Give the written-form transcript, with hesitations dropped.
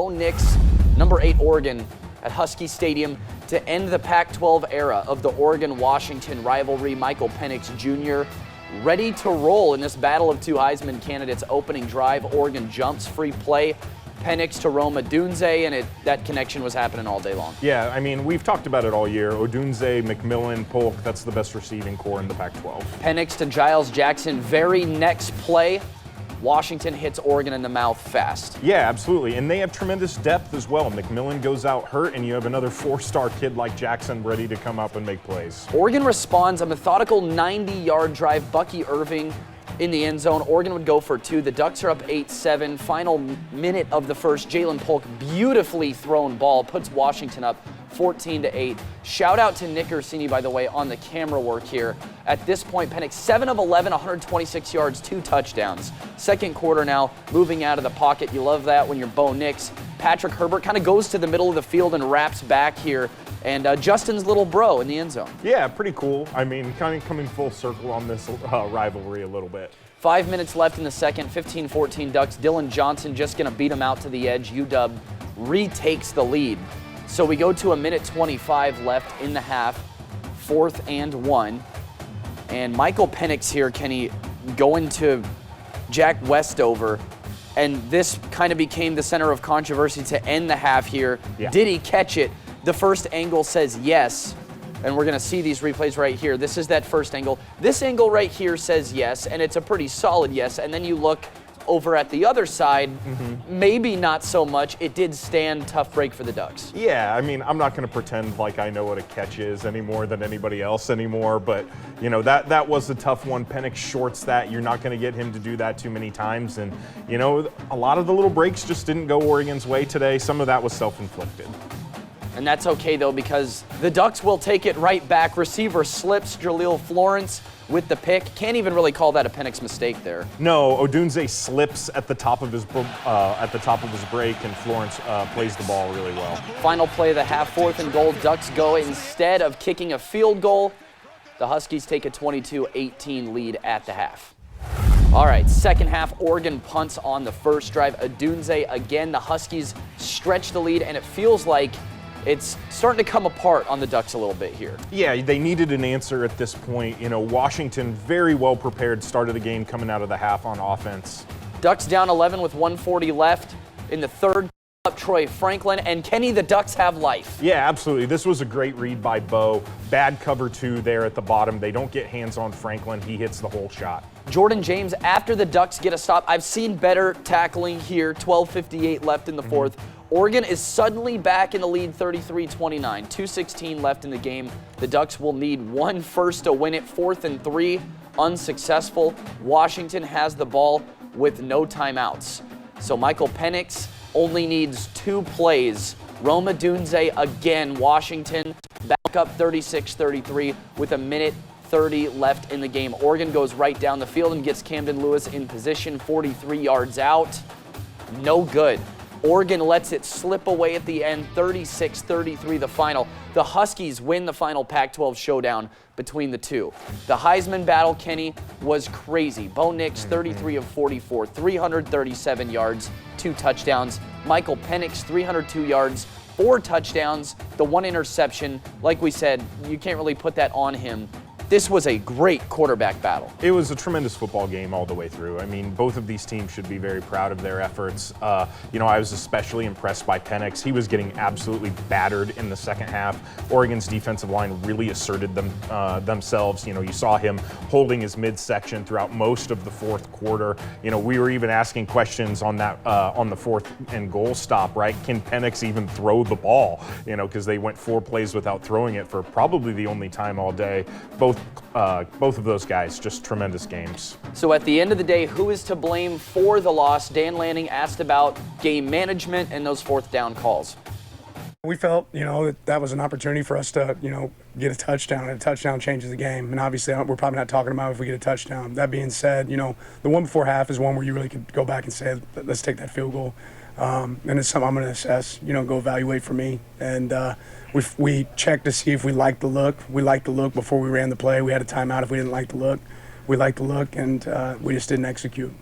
Bo Nix, number 8 Oregon at Husky Stadium to end the Pac-12 era of the Oregon-Washington rivalry. Michael Penix Jr. ready to roll in this battle of two Heisman candidates. Opening drive, Oregon jumps, free play. Penix to Rome Odunze, and that connection was happening all day long. Yeah, I mean, we've talked about it all year. Odunze, McMillan, Polk, that's the best receiving core in the Pac-12. Penix to Giles Jackson, very next play. Washington hits Oregon in the mouth fast. Yeah, absolutely, and they have tremendous depth as well. McMillan goes out hurt, and you have another 4-star kid like Jackson ready to come up and make plays. Oregon responds, a methodical 90-yard drive. Bucky Irving in the end zone. Oregon would go for 2. The Ducks are up 8-7. Final minute of the first. Jalen Polk, beautifully thrown ball, puts Washington up 14-8. Shout out to Nick Ursini, by the way, on the camera work here. At this point, Penix 7 of 11, 126 yards, 2 touchdowns. Second quarter now, moving out of the pocket. You love that when you're Bo Nix. Patrick Herbert kind of goes to the middle of the field and wraps back here. And Justin's little bro in the end zone. Yeah, pretty cool. I mean, kind of coming full circle on this rivalry a little bit. 5 minutes left in the second, 15-14 Ducks. Dylan Johnson just going to beat him out to the edge. UW retakes the lead. So we go to a minute 25 left in the half, 4th and 1. And Michael Penix here, Kenny, going to Jack Westover. And this kind of became the center of controversy to end the half here. Yeah. Did he catch it? The first angle says yes, and we're going to see these replays right here. This is that first angle. This angle right here says yes, and it's a pretty solid yes. And then you look over at the other side, maybe not so much. It did stand, tough break for the Ducks. Yeah, I mean, I'm not going to pretend like I know what a catch is any more than anybody else anymore, but, you know, that was a tough one. Penix shorts that. You're not going to get him to do that too many times, and, you know, a lot of the little breaks just didn't go Oregon's way today. Some of that was self-inflicted. And that's okay, though, because the Ducks will take it right back. Receiver slips, Jaleel Florence with the pick. Can't even really call that a Penix mistake there. No, Odunze slips at the top of his break, and Florence plays the ball really well. Final play of the half, 4th and goal. Ducks go instead of kicking a field goal. The Huskies take a 22-18 lead at the half. All right, second half, Oregon punts on the first drive. Odunze again. The Huskies stretch the lead, and it feels like it's starting to come apart on the Ducks a little bit here. Yeah, they needed an answer at this point. You know, Washington very well prepared, started the game coming out of the half on offense. Ducks down 11 with 1:40 left in the third. Up Troy Franklin, and Kenny, the Ducks have life. Yeah, absolutely. This was a great read by Bo. Bad cover 2 there at the bottom. They don't get hands on Franklin. He hits the whole shot. Jordan James, after the Ducks get a stop, I've seen better tackling here. 12:58 left in the fourth. Oregon is suddenly back in the lead, 33-29. 2:16 left in the game. The Ducks will need 1 first to win it. 4th and 3, unsuccessful. Washington has the ball with no timeouts. So Michael Penix only needs 2 plays. Rome Odunze again. Washington back up 36-33 with a minute 30 left in the game. Oregon goes right down the field and gets Camden Lewis in position, 43 yards out. No good. Oregon lets it slip away at the end, 36-33 the final. The Huskies win the final Pac-12 showdown between the two. The Heisman battle, Kenny, was crazy. Bo Nix, 33 of 44, 337 yards, 2 touchdowns. Michael Penix, 302 yards, 4 touchdowns, the 1 interception. Like we said, you can't really put that on him. This was a great quarterback battle. It was a tremendous football game all the way through. I mean, both of these teams should be very proud of their efforts. You know, I was especially impressed by Penix. He was getting absolutely battered in the second half. Oregon's defensive line really asserted themselves. You know, you saw him holding his midsection throughout most of the fourth quarter. You know, we were even asking questions on that on the 4th and goal stop, right? Can Penix even throw the ball? You know, because they went 4 plays without throwing it for probably the only time all day. Both of those guys, just tremendous games. So at the end of the day, who is to blame for the loss? Dan Lanning asked about game management and those 4th down calls. We felt, you know, that was an opportunity for us to, you know, get a touchdown, and a touchdown changes the game. And obviously, we're probably not talking about if we get a touchdown. That being said, you know, the one before half is one where you really could go back and say, let's take that field goal. And it's something I'm going to assess, you know, go evaluate for me. And we checked to see if we liked the look. We liked the look before we ran the play. We had a timeout if we didn't like the look. We liked the look, and we just didn't execute.